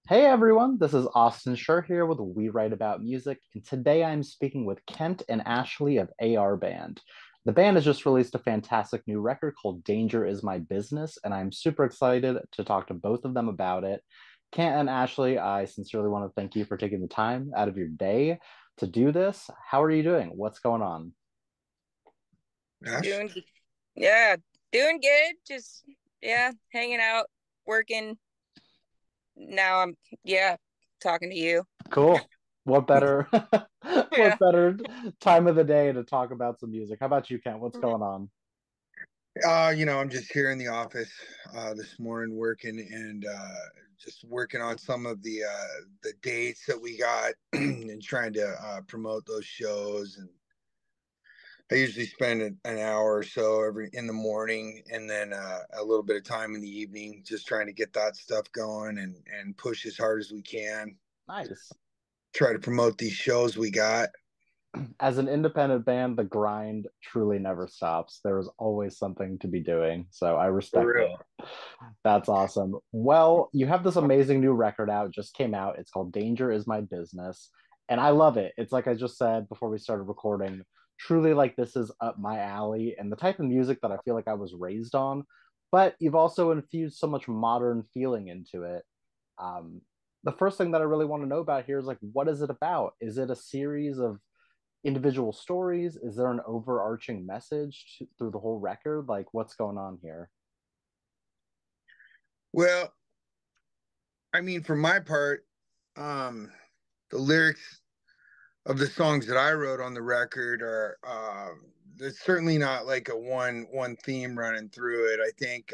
Hey everyone, this is Austin Schur here with We Write About Music, and today I'm speaking with Kent and Ashley of AR Band. The band has just released a fantastic new record called Danger Is My Business, and I'm super excited to talk to both of them about it. Kent and Ashley, I sincerely want to thank you for taking the time out of your day to do this. How are you doing? What's going on? Ash? Doing, yeah, doing good. Just, yeah, hanging out, working. Now yeah, talking to you. Cool. What better Yeah. what better time of the day to talk about some music? How about you, Kent? What's going on? I'm just here in the office this morning working and just working on some of the dates that we got and trying to promote those shows. And I usually spend an hour or so every in the morning and then a little bit of time in the evening just trying to get that stuff going and push as hard as we can. Nice. Try to promote these shows we got. As an independent band, the grind truly never stops. There is always something to be doing. So I For respect real. it. That's awesome. Well, you have this amazing new record out, just came out. It's called Danger Is My Business. And I love it. It's like I just said before we started recording, truly like this is up my alley and the type of music that I feel like I was raised on. But you've also infused so much modern feeling into it. Um, the first thing that I really want to know about here is like, what is it about? Is it a series of individual stories? Is there an overarching message through the whole record? Like, what's going on here? Well, I mean, for my part, um, the lyrics of the songs that I wrote on the record are there's certainly not like a one theme running through it. I think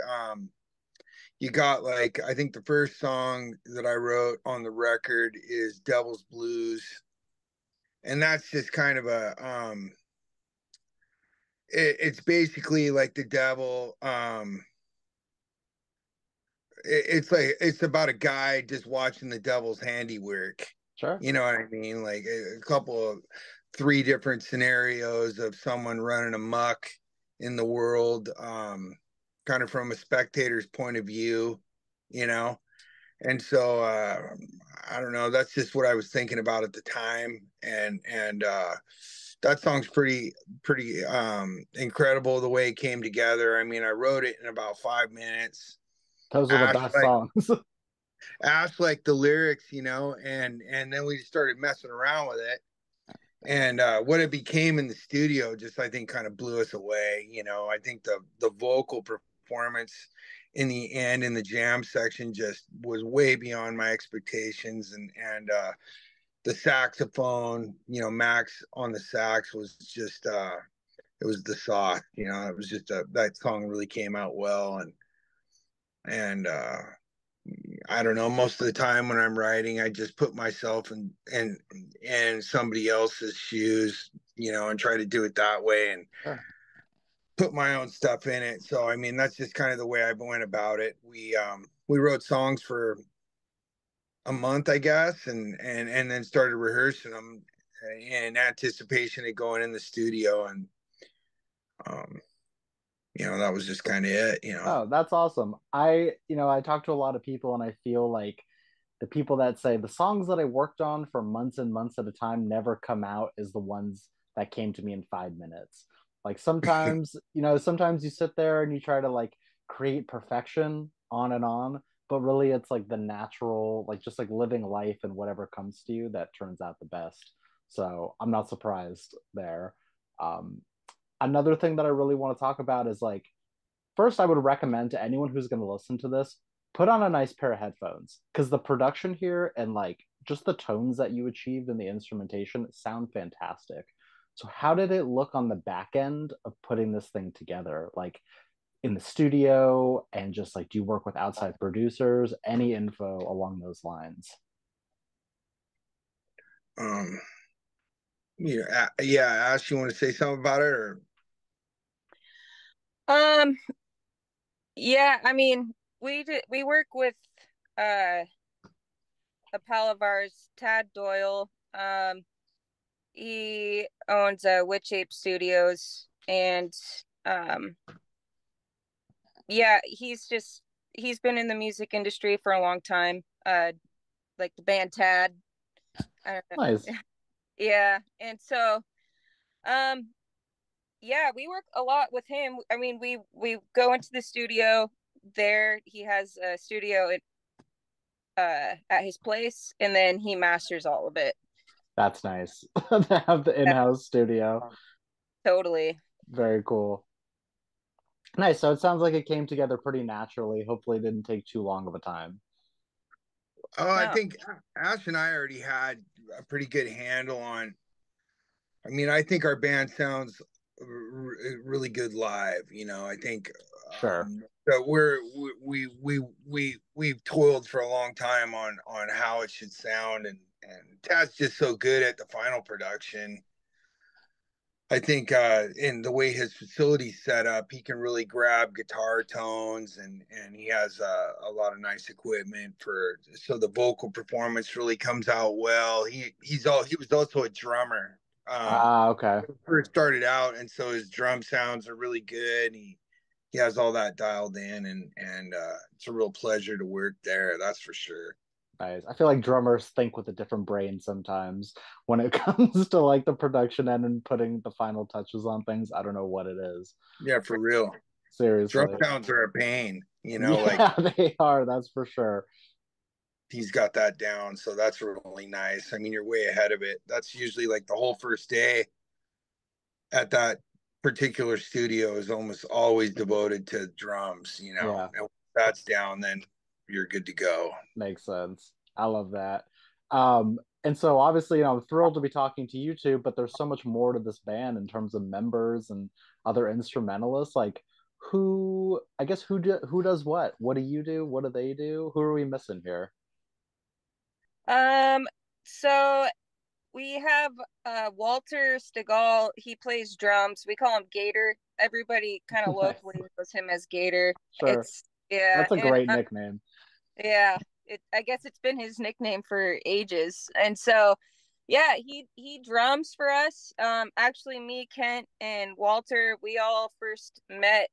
you got like I think the first song that I wrote on the record is Devil's Blues, and that's just kind of it's basically like the devil. It's like it's about a guy just watching the devil's handiwork. Sure. You know what I mean? Like a couple of three different scenarios of someone running amok in the world, kind of from a spectator's point of view, you know. And so I don't know. That's just what I was thinking about at the time, and that song's pretty incredible the way it came together. I mean, I wrote it in about 5 minutes. Those are the Ash best like songs. asked like the lyrics, and then we just started messing around with it. And what it became in the studio just I think kind of blew us away. I think the vocal performance in the end in the jam section just was way beyond my expectations and the saxophone, Max on the sax was just it was the sauce, it was just that song really came out well and I don't know. Most of the time when I'm writing, I just put myself in somebody else's shoes, and try to do it that way and Sure. put my own stuff in it. So I mean, that's just kind of the way I went about it. We wrote songs for a month, I guess, and then started rehearsing them in anticipation of going in the studio, and um, that was just kind of it. Oh, that's awesome. I talk to a lot of people and I feel like the people that say the songs that I worked on for months and months at a time never come out is the ones that came to me in 5 minutes. Like sometimes you sit there and you try to like create perfection on and on, but really it's like the natural, like just like living life and whatever comes to you that turns out the best. So I'm not surprised there. Um, Another thing that I really want to talk about is like first, I would recommend to anyone who's going to listen to this, put on a nice pair of headphones because the production here and like just the tones that you achieved in the instrumentation sound fantastic. So, how did it look on the back end of putting this thing together? Like in the studio, and just like, do you work with outside producers? Any info along those lines? Um, yeah. Ash, you want to say something about it, or Um, yeah, I mean, we work with uh a pal of ours, Tad Doyle. He owns Witch Ape Studios, and um yeah, he's been in the music industry for a long time. like the band Tad. I don't Nice. know. Yeah. And so, um, yeah, we work a lot with him. I mean, we go into the studio there. He has a studio at his place, and then he masters all of it. That's nice. They have the Yeah, in-house studio. totally. Very cool. Nice. So it sounds like it came together pretty naturally. Hopefully, it didn't take too long of a time. Oh, I No. think Ash and I already had a pretty good handle on. I mean, I think our band sounds really good live. You know, I think Sure. that we've toiled for a long time on how it should sound, and Tad's just so good at the final production. I think in the way his facility's set up, he can really grab guitar tones, and he has a lot of nice equipment for, so the vocal performance really comes out well. He was also a drummer. Ah, okay. First started out, and so his drum sounds are really good. He has all that dialed in, and it's a real pleasure to work there. That's for sure. Nice. I feel like drummers think with a different brain sometimes when it comes to like the production end and putting the final touches on things. I don't know what it is. Yeah, for real. Drum Seriously. sounds are a pain. You know, like Yeah, they are. That's for sure. he's got that down, so that's really nice. I mean, you're way ahead of it. That's usually like the whole first day at that particular studio is almost always devoted to drums. You know, Yeah, and when that's down, then you're good to go. makes sense. I love that. And so obviously, I'm thrilled to be talking to you two, but there's so much more to this band in terms of members and other instrumentalists. Like I guess who does what? What do you do? What do they do? Who are we missing here? Um, so we have Walter Steagal. He plays drums. We call him Gator. Everybody kind of Nice. locally knows him as Gator. Sure. It's yeah, That's a and great nickname. yeah, I guess it's been his nickname for ages. And so yeah, he drums for us. Actually me, Kent, and Walter, we all first met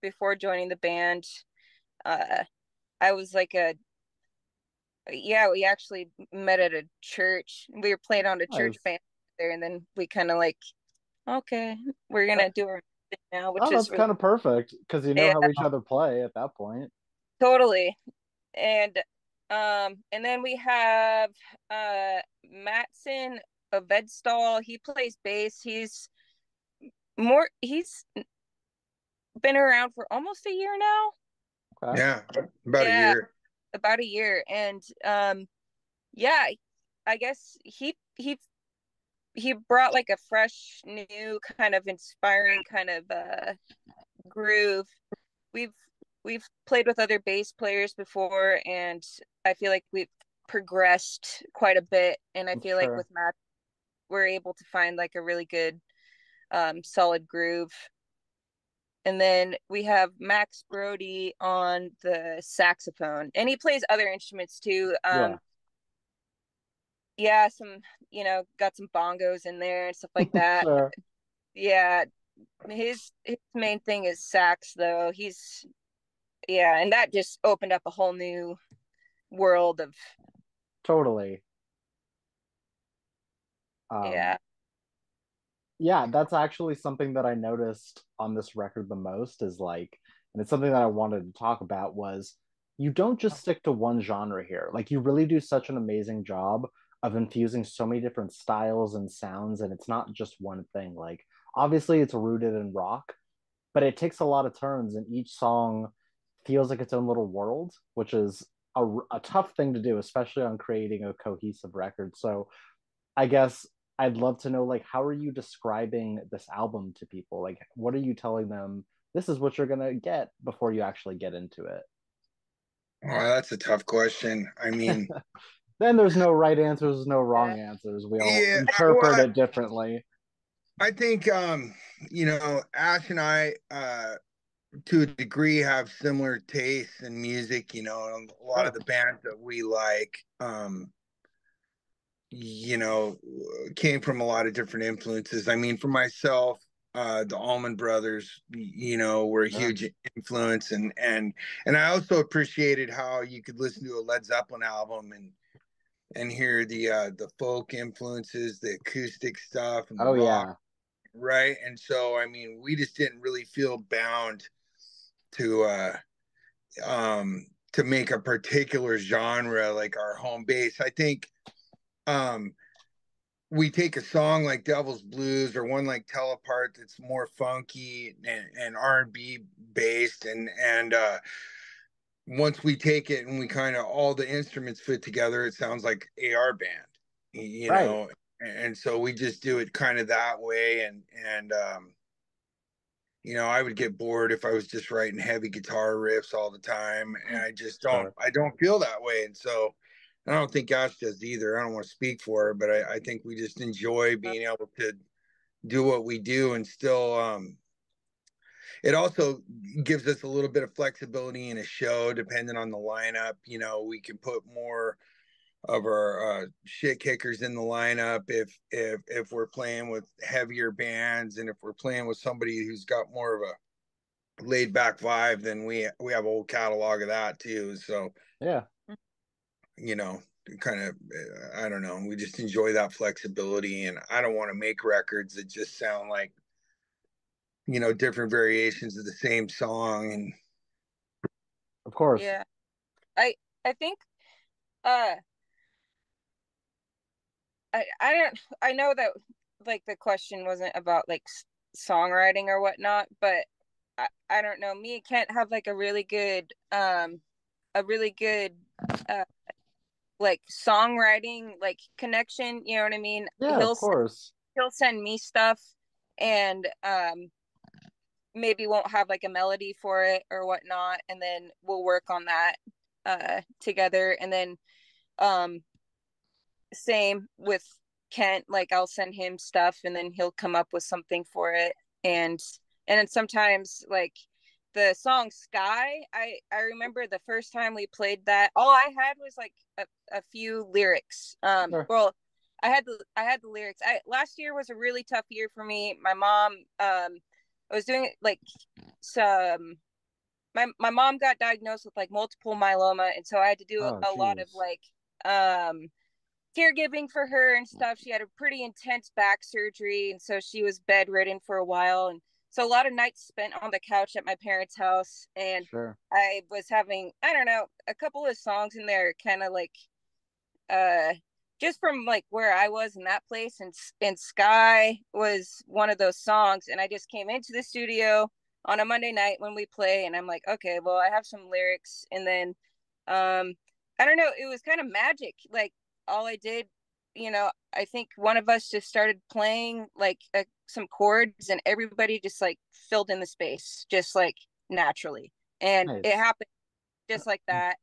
before joining the band. Uh I was like a yeah, we actually met at a church. We were playing on a church Nice. band there, and then we kind of like, okay, we're gonna do our thing now, which Oh, is that's really kind of perfect because you know yeah, how each other play at that point. totally. And and then we have Mattson Ovestedal. He plays bass. He's been around for almost a year now. Okay. Yeah, about a Yeah, year. about a year. And yeah, I guess he brought like a fresh new kind of inspiring kind of groove. We've played with other bass players before, and I feel like we've progressed quite a bit, and I feel like Sure. with Matt we're able to find like a really good solid groove. And then we have Max Brody on the saxophone, and he plays other instruments too. Yeah. Yeah, some, got some bongos in there and stuff like that. Sure. Yeah, his main thing is sax though. Yeah, and that just opened up a whole new world of Totally. Um, yeah. yeah, that's actually something that I noticed on this record the most is like, and it's something that I wanted to talk about was you don't just stick to one genre here. Like you really do such an amazing job of infusing so many different styles and sounds, and it's not just one thing. Like obviously it's rooted in rock, but it takes a lot of turns, and each song feels like its own little world, which is a tough thing to do, especially on creating a cohesive record. So I guess I'd love to know, like, how are you describing this album to people? Like, what are you telling them? This is what you're gonna get before you actually get into it. Oh, that's a tough question. I mean, Then there's no right answers, no wrong answers. We all yeah, interpret it differently. I think Ash and I to a degree have similar tastes in music, and a lot of Sure. the bands that we like you know came from a lot of different influences. I mean, for myself, the Allman Brothers, you know, were a Yeah. huge influence, and I also appreciated how you could listen to a Led Zeppelin album and hear the folk influences, the acoustic stuff, and the Oh rock, yeah. right? And so, I mean, we just didn't really feel bound to to make a particular genre like our home base. I think we take a song like Devil's Blues or one like Tell Apart that's more funky and R&B based, and once we take it and we kind of all the instruments fit together, it sounds like AR band, you Right. know. And so we just do it kind of that way, and you know, I would get bored if I was just writing heavy guitar riffs all the time, and Sure. I don't feel that way. And so I don't think Ash does either. I don't want to speak for her, but I think we just enjoy being able to do what we do, and still it also gives us a little bit of flexibility in a show depending on the lineup. You know, we can put more of our shit kickers in the lineup if we're playing with heavier bands, and if we're playing with somebody who's got more of a laid back vibe, then we have a whole catalog of that too. So Yeah. you know, kind of I don't know, we just enjoy that flexibility, and I don't want to make records that just sound like, you know, different variations of the same song. And Of course. Yeah. I think uh I know that like the question wasn't about like songwriting or whatnot, but I don't know. Me and Kent have like a really good uh like songwriting like connection, you know what I mean? Yeah, of course. He'll send me stuff and maybe won't have like a melody for it or whatnot, and then we'll work on that together. And then um same with Kent, like I'll send him stuff and then he'll come up with something for it. And then sometimes like the song Sky, I remember the first time we played that, all I had was like a few lyrics. Sure. Well, I had the lyrics. I last year was a really tough year for me. My mom I was doing like some my mom got diagnosed with like multiple myeloma, and so I had to do Oh, a lot of geez. like caregiving for her and stuff. She had a pretty intense back surgery, and so she was bedridden for a while. And so a lot of nights spent on the couch at my parents' house. And Sure. I was having, I don't know, a couple of songs in there kind of like uh just from like where I was in that place. And Sky was one of those songs. And I just came into the studio on a Monday night when we play, and I'm like, okay, well, I have some lyrics. And then I don't know, it was kind of magic. Like all I did, you know, I think one of us just started playing like some chords, and everybody just like filled in the space just like naturally. And it Nice. happened just like that.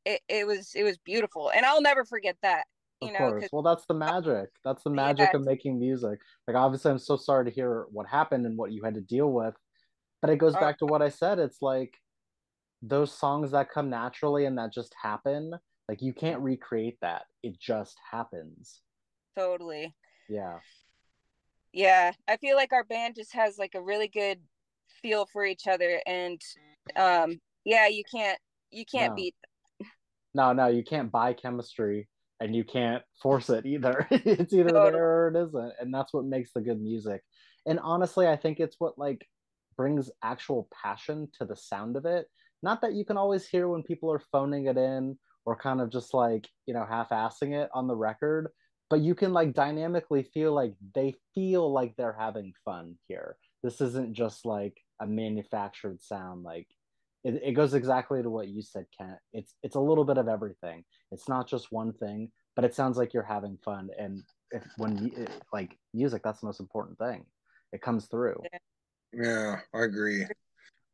It was beautiful, and I'll never forget that, Of you know, course. because Well, that's the magic. That's the magic yeah, of making music. Like, obviously, I'm so sorry to hear what happened and what you had to deal with. But it goes oh, back to what I said. It's like those songs that come naturally and that just happen, like, you can't recreate that. It just happens. totally. Yeah. Yeah, I feel like our band just has like a really good feel for each other, and yeah, you can't No. beat No, no, you can't buy chemistry and you can't force it either. It's either totally. there or it isn't. And that's what makes the good music. And honestly, I think it's what like brings actual passion to the sound of it. Not that you can always hear when people are phoning it in or kind of just like, half-assing it on the record, but you can like dynamically feel like they feel like they're having fun here. This isn't just like a manufactured sound. Like it goes exactly to what you said, Kent. It's a little bit of everything. It's not just one thing, but it sounds like you're having fun. And if when like music, that's the most important thing. It comes through. Yeah. yeah, I agree.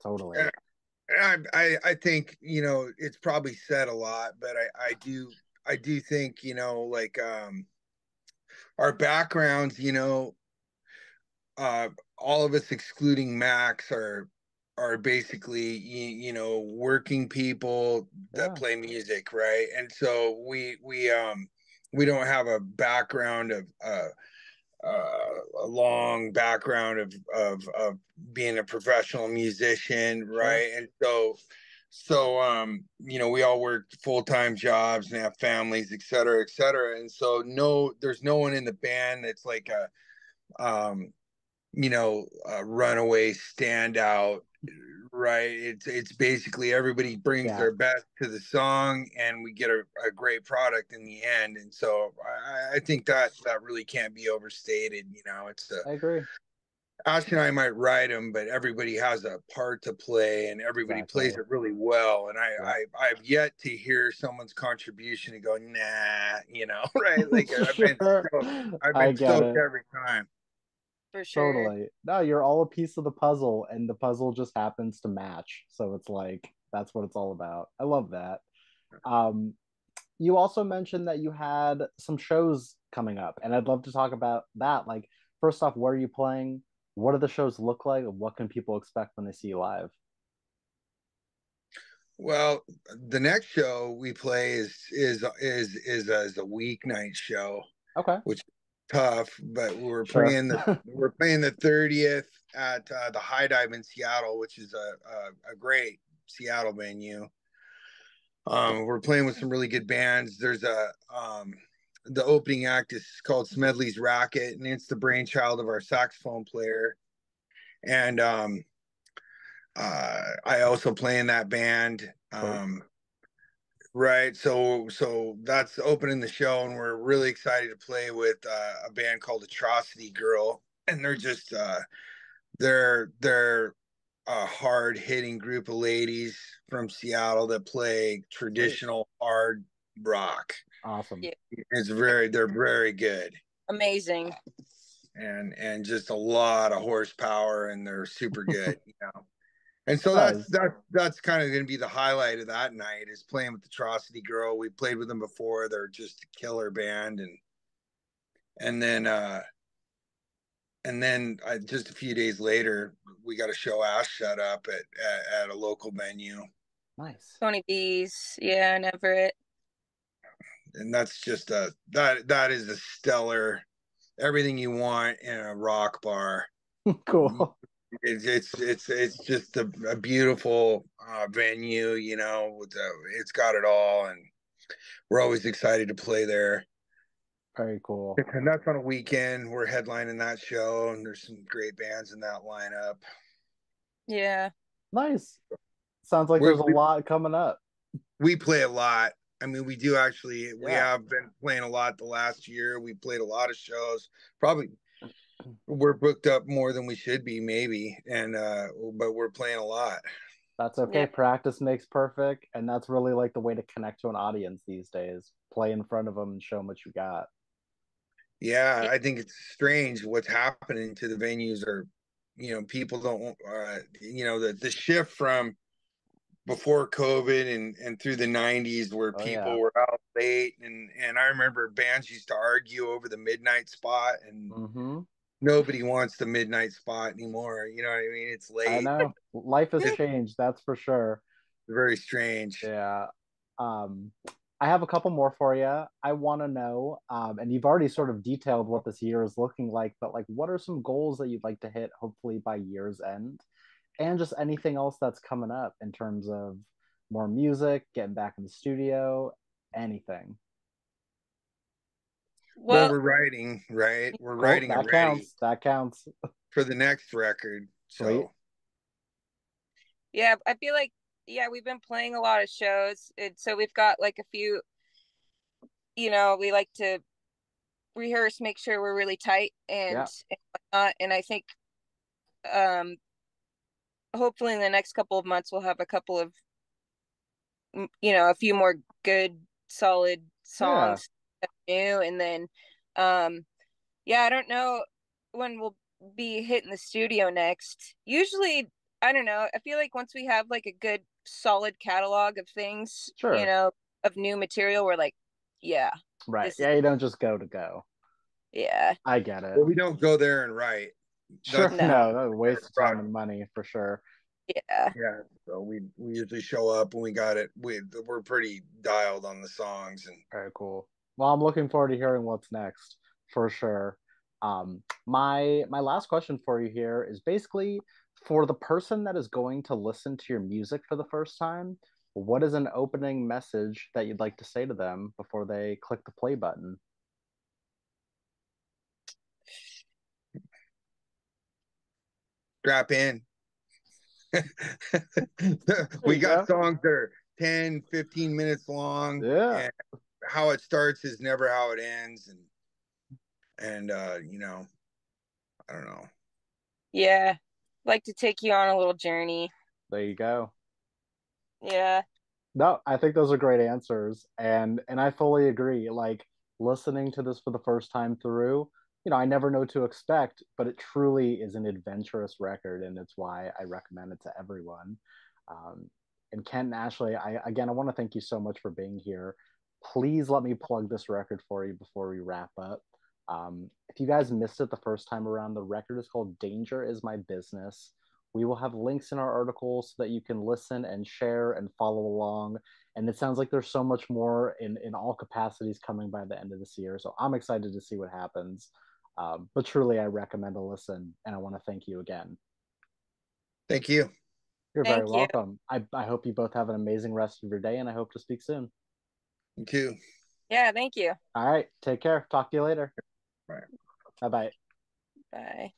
Totally. I think, you know, it's probably said a lot, but I do think, you know, like our backgrounds, you know, all of us excluding Max are basically you know, working people that Yeah. play music, right? And so we don't have a background a long background of being a professional musician, right? Sure. And you know, we all work full-time jobs and have families, et cetera, et cetera. And so there's no one in the band that's like you know, a runaway standout, right? It's basically everybody brings their best to the song, and we get a great product in the end. And so I think that really can't be overstated. You know, I agree. Ash and I might write them, but everybody has a part to play, and everybody plays it really well. And I've yet to hear someone's contribution and go, nah, you know, right? Like Sure. I've been stoked every time. For sure. Totally. No, you're all a piece of the puzzle, and the puzzle just happens to match. So it's like that's what it's all about. I love that. You also mentioned that you had some shows coming up, and I'd love to talk about that. Like, first off, where are you playing? What do the shows look like? What can people expect when they see you live? Well, the next show we play is a weeknight show. Okay. Which is tough, but we're playing the 30th at the High Dive in Seattle, which is a great Seattle venue. We're playing with some really good bands. There's the opening act is called Smedley's Racket, and it's the brainchild of our saxophone player. And I also play in that band. Right. So that's opening the show, and we're really excited to play with a band called Atrocity Girl. And they're just they're a hard hitting group of ladies from Seattle that play traditional hard rock. Awesome. Yeah. They're very good. Amazing. And just a lot of horsepower, and they're super good, you know. And so that's kind of going to be the highlight of that night, is playing with Atrocity Girl. We played with them before. They're just a killer band. And then just a few days later, we got a show Ash set up at a local venue. Nice. Tony B's, yeah, in Everett. And that's just that is a stellar, everything you want in a rock bar. Cool. It's just a beautiful venue, you know. It's got it all, and we're always excited to play there. Very cool. And that's on a weekend. We're headlining that show, and there's some great bands in that lineup. Yeah. Nice. Sounds like there's a lot coming up. We play a lot. I mean, we do actually. We have been playing a lot the last year. We played a lot of shows. Probably we're booked up more than we should be, maybe, and but we're playing a lot. That's okay. Yeah. Practice makes perfect, and that's really like the way to connect to an audience these days. Play in front of them and show them what you got. Yeah, I think it's strange what's happening to the venues. Or, you know, people don't, you know, the shift from before COVID and through the 90s, where people were out late, and I remember bands used to argue over the midnight spot, and nobody wants the midnight spot anymore. You know what I mean? It's late. I know. Life has changed, that's for sure. Very strange. Yeah. I have a couple more for you. I want to know, and you've already sort of detailed what this year is looking like, but like, what are some goals that you'd like to hit, hopefully by year's end? And just anything else that's coming up in terms of more music, getting back in the studio, anything. Well, we're writing, right? We're writing that already. Counts. That counts. For the next record. So. Sweet. Yeah, I feel like, we've been playing a lot of shows. So we've got like a few, you know, we like to rehearse, make sure we're really tight and whatnot. And I think hopefully in the next couple of months we'll have a couple of, you know, a few more good solid songs new. And then I don't know when we'll be hitting the studio next. Usually, I don't know, I feel like once we have like a good solid catalog of things, you know, of new material, we're like, right, you don't just go to go. I get it. Well, we don't go there and write. Sure. No, that's a waste of time and money for sure. Yeah. So we usually show up when we got it. We're pretty dialed on the songs. And very cool. Well, I'm looking forward to hearing what's next for sure. My last question for you here is basically for the person that is going to listen to your music for the first time, what is an opening message that you'd like to say to them before they click the play button? Strap in. We got songs that are 10, 15 minutes long. Yeah. And how it starts is never how it ends. And you know, I don't know. Yeah. Like to take you on a little journey. There you go. Yeah. No, I think those are great answers, and I fully agree. Like listening to this for the first time through, I never know what to expect, but it truly is an adventurous record, and it's why I recommend it to everyone. Um, and Kent and Ashley, I want to thank you so much for being here. Please let me plug this record for you before we wrap up. If you guys missed it the first time around, the record is called "Danger Is My Business." We will have links in our articles so that you can listen and share and follow along. And it sounds like there's so much more in all capacities coming by the end of this year. So I'm excited to see what happens. But truly, I recommend a listen. And I want to thank you again. Thank you. You're very Thank you. welcome. I hope you both have an amazing rest of your day, and I hope to speak soon. You too. Yeah, thank you. All right. Take care. Talk to you later. Bye. Bye bye. Bye.